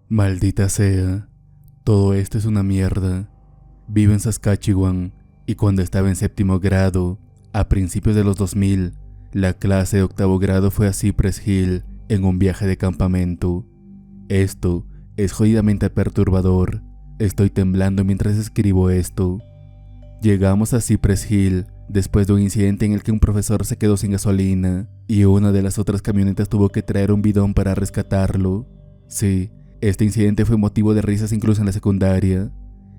Maldita sea, todo esto es una mierda. Vivo en Saskatchewan y cuando estaba en 7º grado, a principios de los 2000, la clase de 8º grado fue a Cypress Hill en un viaje de campamento. Esto es jodidamente perturbador. Estoy temblando mientras escribo esto. Llegamos a Cypress Hill después de un incidente en el que un profesor se quedó sin gasolina y una de las otras camionetas tuvo que traer un bidón para rescatarlo. Sí, este incidente fue motivo de risas incluso en la secundaria.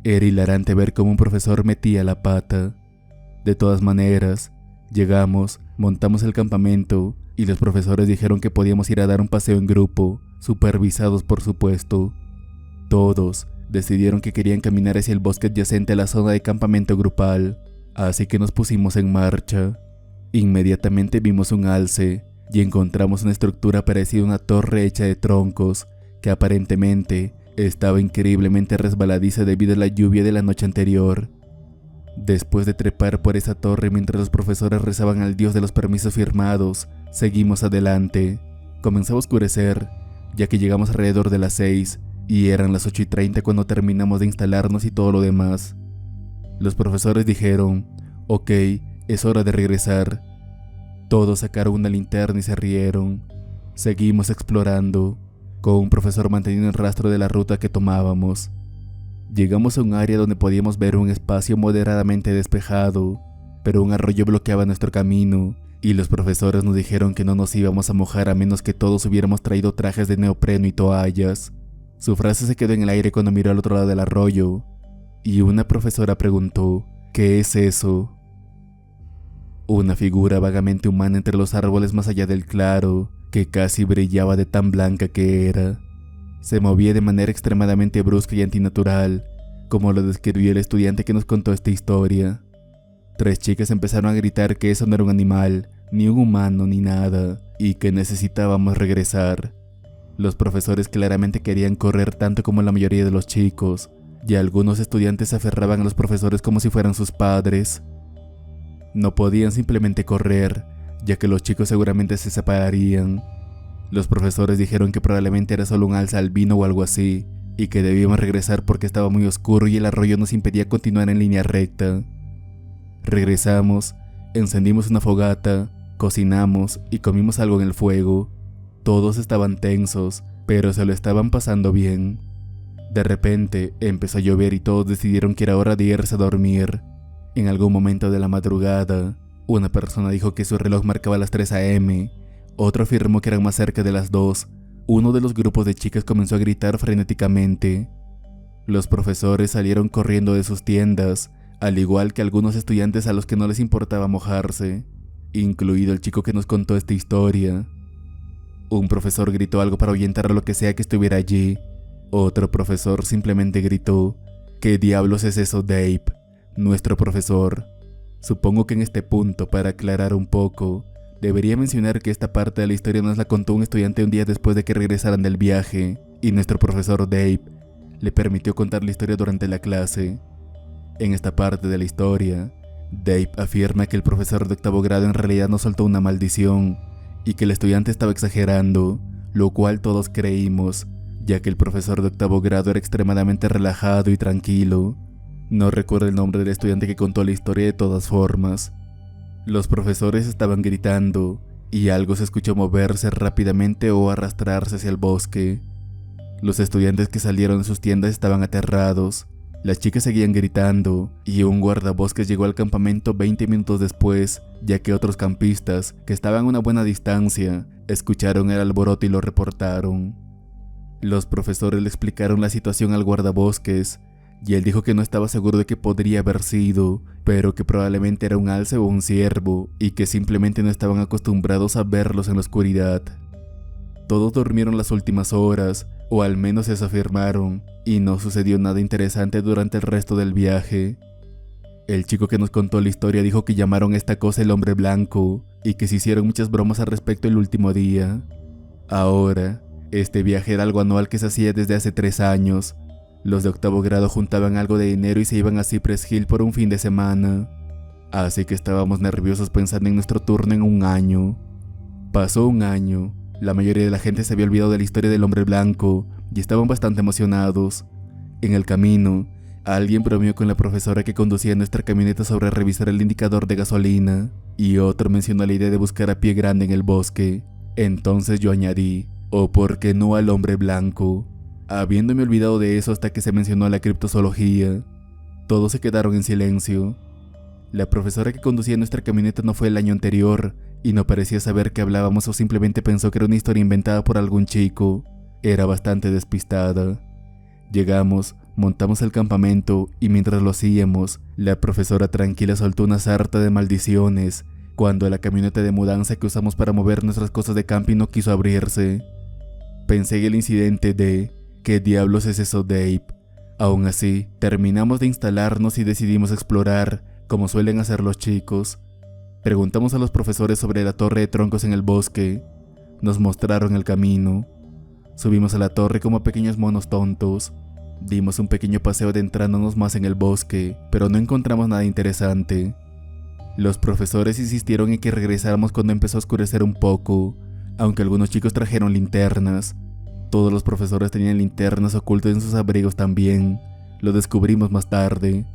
Era hilarante ver cómo un profesor metía la pata. De todas maneras, llegamos, montamos el campamento y los profesores dijeron que podíamos ir a dar un paseo en grupo, supervisados por supuesto. Todos decidieron que querían caminar hacia el bosque adyacente a la zona de campamento grupal, así que nos pusimos en marcha. Inmediatamente vimos un alce y encontramos una estructura parecida a una torre hecha de troncos que aparentemente estaba increíblemente resbaladiza debido a la lluvia de la noche anterior. Después de trepar por esa torre mientras los profesores rezaban al dios de los permisos firmados, seguimos adelante. Comenzó a oscurecer, ya que llegamos alrededor de las 6 y eran las 8:30 cuando terminamos de instalarnos y todo lo demás. Los profesores dijeron, ok, es hora de regresar. Todos sacaron una linterna y se rieron. Seguimos explorando, con un profesor manteniendo el rastro de la ruta que tomábamos. Llegamos a un área donde podíamos ver un espacio moderadamente despejado, pero un arroyo bloqueaba nuestro camino y los profesores nos dijeron que no nos íbamos a mojar a menos que todos hubiéramos traído trajes de neopreno y toallas. Su frase se quedó en el aire cuando miró al otro lado del arroyo y una profesora preguntó, ¿qué es eso? Una figura vagamente humana entre los árboles más allá del claro, que casi brillaba de tan blanca que era. Se movía de manera extremadamente brusca y antinatural, como lo describió el estudiante que nos contó esta historia. 3 chicas empezaron a gritar que eso no era un animal, ni un humano, ni nada, y que necesitábamos regresar. Los profesores claramente querían correr tanto como la mayoría de los chicos, y algunos estudiantes se aferraban a los profesores como si fueran sus padres. No podían simplemente correr, ya que los chicos seguramente se separarían. Los profesores dijeron que probablemente era solo un alza albino o algo así, y que debíamos regresar porque estaba muy oscuro y el arroyo nos impedía continuar en línea recta. Regresamos, encendimos una fogata, cocinamos y comimos algo en el fuego. Todos estaban tensos, pero se lo estaban pasando bien. De repente empezó a llover y todos decidieron que era hora de irse a dormir. En algún momento de la madrugada, una persona dijo que su reloj marcaba las 3 a.m., otro afirmó que eran más cerca de las 2. Uno de los grupos de chicas comenzó a gritar frenéticamente. Los profesores salieron corriendo de sus tiendas, al igual que algunos estudiantes a los que no les importaba mojarse, incluido el chico que nos contó esta historia. Un profesor gritó algo para ahuyentar a lo que sea que estuviera allí. Otro profesor simplemente gritó, ¿qué diablos es eso, Dave? Nuestro profesor. Supongo que en este punto, para aclarar un poco, debería mencionar que esta parte de la historia nos la contó un estudiante un día después de que regresaran del viaje, y nuestro profesor Dave le permitió contar la historia durante la clase. En esta parte de la historia, Dave afirma que el profesor de 8º grado en realidad no soltó una maldición, y que el estudiante estaba exagerando, lo cual todos creímos, ya que el profesor de 8º grado era extremadamente relajado y tranquilo. No recuerdo el nombre del estudiante que contó la historia de todas formas. Los profesores estaban gritando, y algo se escuchó moverse rápidamente o arrastrarse hacia el bosque. Los estudiantes que salieron de sus tiendas estaban aterrados. Las chicas seguían gritando, y un guardabosques llegó al campamento 20 minutos después, ya que otros campistas, que estaban a una buena distancia, escucharon el alboroto y lo reportaron. Los profesores le explicaron la situación al guardabosques y él dijo que no estaba seguro de qué podría haber sido, pero que probablemente era un alce o un ciervo y que simplemente no estaban acostumbrados a verlos en la oscuridad. Todos durmieron las últimas horas, o al menos eso afirmaron, y no sucedió nada interesante durante el resto del viaje. El chico que nos contó la historia dijo que llamaron a esta cosa el hombre blanco y que se hicieron muchas bromas al respecto el último día. Ahora, este viaje era algo anual que se hacía desde hace 3 años. Los de octavo grado juntaban algo de dinero y se iban a Cypress Hill por un fin de semana. Así que estábamos nerviosos pensando en nuestro turno en un año. Pasó un año. La mayoría de la gente se había olvidado de la historia del hombre blanco y estaban bastante emocionados. En el camino, alguien bromeó con la profesora que conducía nuestra camioneta sobre revisar el indicador de gasolina y otro mencionó la idea de buscar a Pie Grande en el bosque. Entonces yo añadí, ¿o por qué no al hombre blanco? Habiéndome olvidado de eso hasta que se mencionó la criptozoología. Todos se quedaron en silencio. La profesora que conducía nuestra camioneta no fue el año anterior y no parecía saber que hablábamos o simplemente pensó que era una historia inventada por algún chico. Era bastante despistada. Llegamos, montamos el campamento y mientras lo hacíamos, la profesora tranquila soltó una sarta de maldiciones cuando la camioneta de mudanza que usamos para mover nuestras cosas de camping no quiso abrirse. Pensé en el incidente de ¿qué diablos es eso, Dave? Aún así, terminamos de instalarnos y decidimos explorar, como suelen hacer los chicos. Preguntamos a los profesores sobre la torre de troncos en el bosque. Nos mostraron el camino. Subimos a la torre como pequeños monos tontos. Dimos un pequeño paseo adentrándonos más en el bosque, pero no encontramos nada interesante. Los profesores insistieron en que regresáramos cuando empezó a oscurecer un poco, aunque algunos chicos trajeron linternas. Todos los profesores tenían linternas ocultas en sus abrigos también. Lo descubrimos más tarde.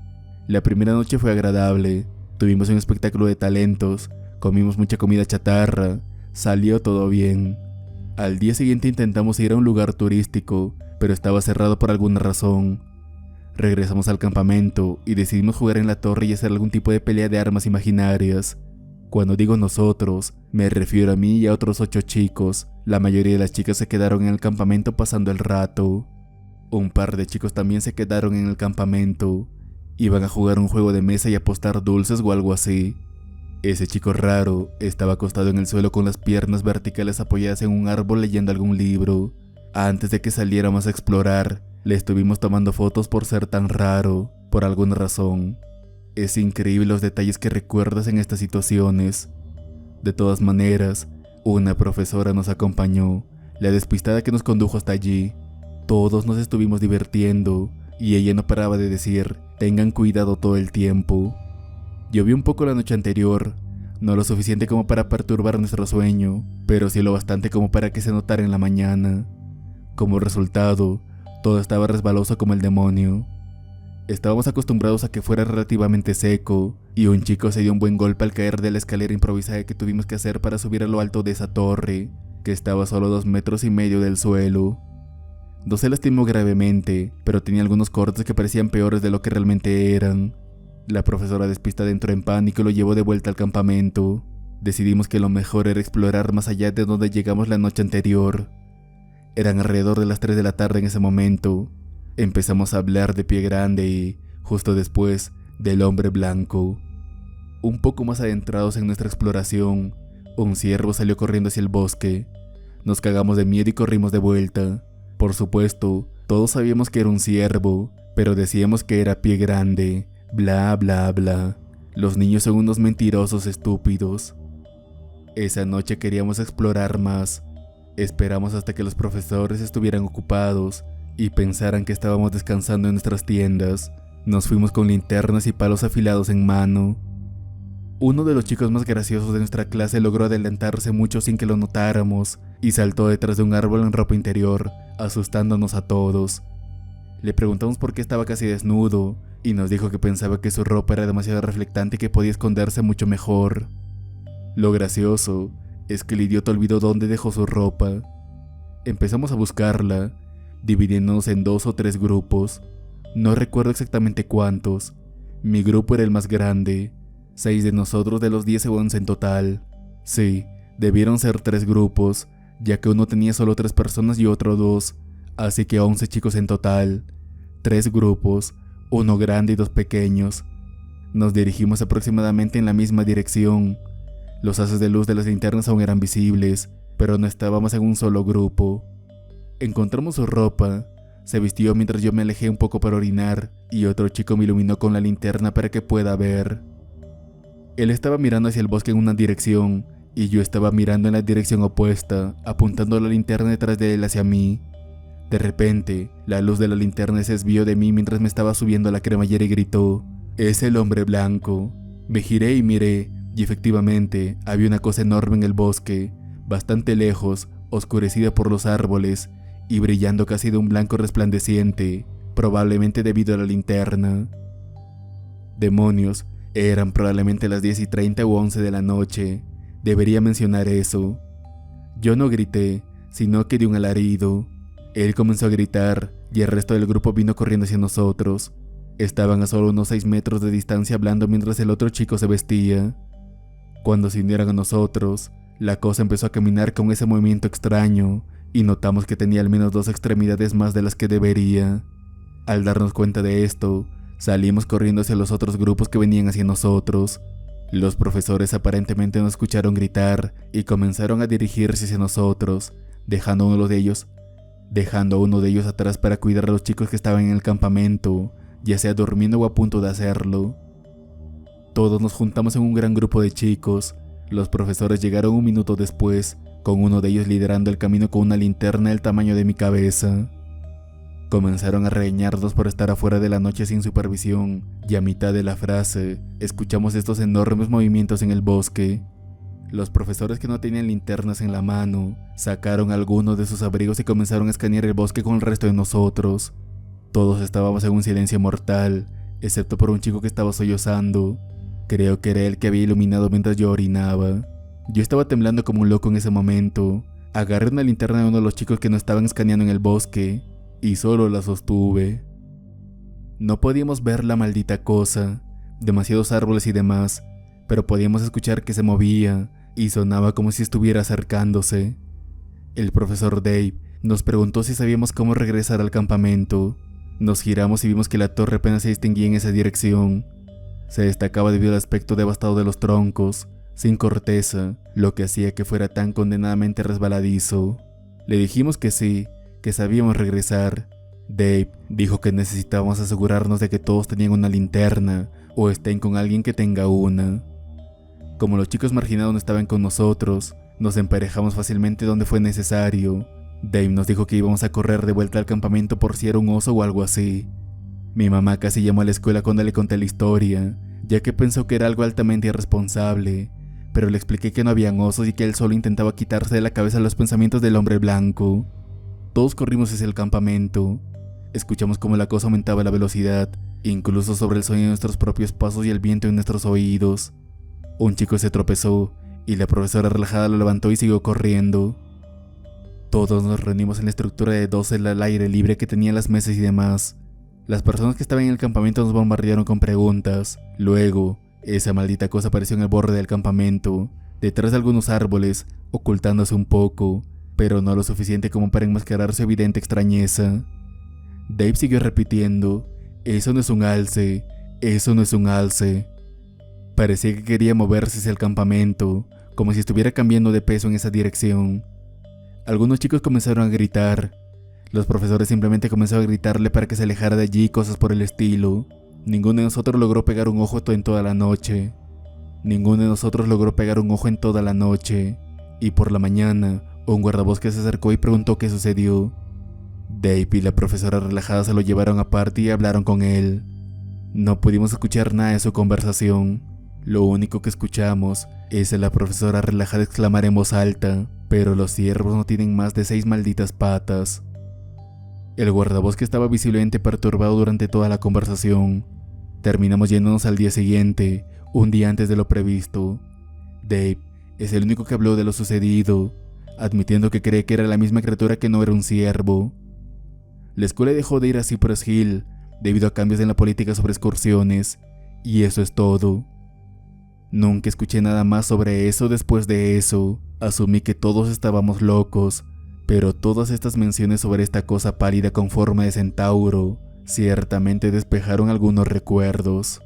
La primera noche fue agradable. Tuvimos un espectáculo de talentos, comimos mucha comida chatarra, salió todo bien. Al día siguiente intentamos ir a un lugar turístico, pero estaba cerrado por alguna razón. Regresamos al campamento y decidimos jugar en la torre y hacer algún tipo de pelea de armas imaginarias. Cuando digo nosotros, me refiero a mí y a otros 8 chicos. La mayoría de las chicas se quedaron en el campamento pasando el rato. Un par de chicos también se quedaron en el campamento. Iban a jugar un juego de mesa y apostar dulces o algo así. Ese chico raro estaba acostado en el suelo con las piernas verticales apoyadas en un árbol leyendo algún libro. Antes de que saliéramos a explorar, le estuvimos tomando fotos por ser tan raro, por alguna razón. Es increíble los detalles que recuerdas en estas situaciones. De todas maneras, una profesora nos acompañó, la despistada que nos condujo hasta allí. Todos nos estuvimos divirtiendo y ella no paraba de decir, tengan cuidado todo el tiempo. Llovió un poco la noche anterior, no lo suficiente como para perturbar nuestro sueño, pero sí lo bastante como para que se notara en la mañana. Como resultado, todo estaba resbaloso como el demonio. Estábamos acostumbrados a que fuera relativamente seco, y un chico se dio un buen golpe al caer de la escalera improvisada que tuvimos que hacer para subir a lo alto de esa torre, que estaba solo 2,5 metros del suelo. No se lastimó gravemente, pero tenía algunos cortes que parecían peores de lo que realmente eran. La profesora despistada entró en pánico y lo llevó de vuelta al campamento. Decidimos que lo mejor era explorar más allá de donde llegamos la noche anterior. Eran alrededor de las 3 de la tarde en ese momento. Empezamos a hablar de Pie Grande y, justo después, del hombre blanco. Un poco más adentrados en nuestra exploración, un ciervo salió corriendo hacia el bosque. Nos cagamos de miedo y corrimos de vuelta. Por supuesto, todos sabíamos que era un ciervo, pero decíamos que era Pie Grande, bla bla bla. Los niños son unos mentirosos estúpidos. Esa noche queríamos explorar más. Esperamos hasta que los profesores estuvieran ocupados y pensaran que estábamos descansando en nuestras tiendas. Nos fuimos con linternas y palos afilados en mano. Uno de los chicos más graciosos de nuestra clase logró adelantarse mucho sin que lo notáramos y saltó detrás de un árbol en ropa interior, asustándonos a todos. Le preguntamos por qué estaba casi desnudo y nos dijo que pensaba que su ropa era demasiado reflectante y que podía esconderse mucho mejor. Lo gracioso es que el idiota olvidó dónde dejó su ropa. Empezamos a buscarla, dividiéndonos en 2 o 3 grupos. No recuerdo exactamente cuántos. Mi grupo era el más grande. 6 de nosotros de los 10 o 11 en total. Sí, debieron ser 3 grupos, ya que uno tenía solo 3 personas y otro 2, así que 11 chicos en total, 3 grupos, uno grande y 2 pequeños. Nos dirigimos aproximadamente en la misma dirección. Los haces de luz de las linternas aún eran visibles, pero no estábamos en un solo grupo. Encontramos su ropa. Se vistió mientras yo me alejé un poco para orinar y otro chico me iluminó con la linterna para que pueda ver. Él estaba mirando hacia el bosque en una dirección y yo estaba mirando en la dirección opuesta, apuntando la linterna detrás de él hacia mí. De repente, la luz de la linterna se desvió de mí mientras me estaba subiendo a la cremallera y gritó: «¡Es el hombre blanco!». Me giré y miré, y efectivamente había una cosa enorme en el bosque, bastante lejos, oscurecida por los árboles y brillando casi de un blanco resplandeciente, probablemente debido a la linterna. Demonios, eran probablemente las 10:30 u 11 de la noche. Debería mencionar eso. Yo no grité, sino que di un alarido. Él comenzó a gritar y el resto del grupo vino corriendo hacia nosotros. Estaban a solo unos 6 metros de distancia hablando mientras el otro chico se vestía. Cuando se unieron a nosotros, la cosa empezó a caminar con ese movimiento extraño y notamos que tenía al menos 2 extremidades más de las que debería. Al darnos cuenta de esto, salimos corriendo hacia los otros grupos que venían hacia nosotros. Los profesores aparentemente nos escucharon gritar y comenzaron a dirigirse hacia nosotros, dejando a uno de ellos atrás para cuidar a los chicos que estaban en el campamento, ya sea durmiendo o a punto de hacerlo. Todos nos juntamos en un gran grupo de chicos. Los profesores llegaron un minuto después, con uno de ellos liderando el camino con una linterna del tamaño de mi cabeza. Comenzaron a regañarnos por estar afuera de la noche sin supervisión, y a mitad de la frase, escuchamos estos enormes movimientos en el bosque. Los profesores que no tenían linternas en la mano, sacaron algunos de sus abrigos y comenzaron a escanear el bosque con el resto de nosotros. Todos estábamos en un silencio mortal, excepto por un chico que estaba sollozando. Creo que era él que había iluminado mientras yo orinaba. Yo estaba temblando como un loco en ese momento. Agarré una linterna de uno de los chicos que no estaban escaneando en el bosque y solo la sostuve. No podíamos ver la maldita cosa, demasiados árboles y demás, pero podíamos escuchar que se movía y sonaba como si estuviera acercándose. El profesor Dave nos preguntó si sabíamos cómo regresar al campamento. Nos giramos y vimos que la torre apenas se distinguía en esa dirección. Se destacaba debido al aspecto devastado de los troncos, sin corteza, lo que hacía que fuera tan condenadamente resbaladizo. Le dijimos que sí, que sabíamos regresar. Dave dijo que necesitábamos asegurarnos de que todos tenían una linterna o estén con alguien que tenga una. Como los chicos marginados no estaban con nosotros, nos emparejamos fácilmente donde fue necesario. Dave nos dijo que íbamos a correr de vuelta al campamento por si era un oso o algo así. Mi mamá casi llamó a la escuela cuando le conté la historia, ya que pensó que era algo altamente irresponsable, pero le expliqué que no habían osos y que él solo intentaba quitarse de la cabeza los pensamientos del hombre blanco. Todos corrimos hacia el campamento. Escuchamos cómo la cosa aumentaba la velocidad, incluso sobre el sonido de nuestros propios pasos y el viento en nuestros oídos. Un chico se tropezó y la profesora relajada lo levantó y siguió corriendo. Todos nos reunimos en la estructura de 2 al aire libre que tenía las mesas y demás. Las personas que estaban en el campamento nos bombardearon con preguntas. Luego, esa maldita cosa apareció en el borde del campamento, detrás de algunos árboles, ocultándose un poco, pero no lo suficiente como para enmascarar su evidente extrañeza. Dave siguió repitiendo: «Eso no es un alce, eso no es un alce». Parecía que quería moverse hacia el campamento, como si estuviera cambiando de peso en esa dirección. Algunos chicos comenzaron a gritar. Los profesores simplemente comenzaron a gritarle para que se alejara de allí y cosas por el estilo. Ninguno de nosotros logró pegar un ojo en toda la noche. Y por la mañana, un guardabosques se acercó y preguntó qué sucedió. Dave y la profesora relajada se lo llevaron aparte y hablaron con él. No pudimos escuchar nada de su conversación. Lo único que escuchamos es a la profesora relajada exclamar en voz alta: «Pero los ciervos no tienen más de 6 malditas patas». El guardabosque estaba visiblemente perturbado durante toda la conversación. Terminamos yéndonos al día siguiente, un día antes de lo previsto. Dave es el único que habló de lo sucedido, admitiendo que cree que era la misma criatura que no era un ciervo. La escuela dejó de ir a Cypress Hill debido a cambios en la política sobre excursiones, y eso es todo. Nunca escuché nada más sobre eso después de eso. Asumí que todos estábamos locos, Pero todas estas menciones sobre esta cosa pálida con forma de centauro ciertamente despejaron algunos recuerdos.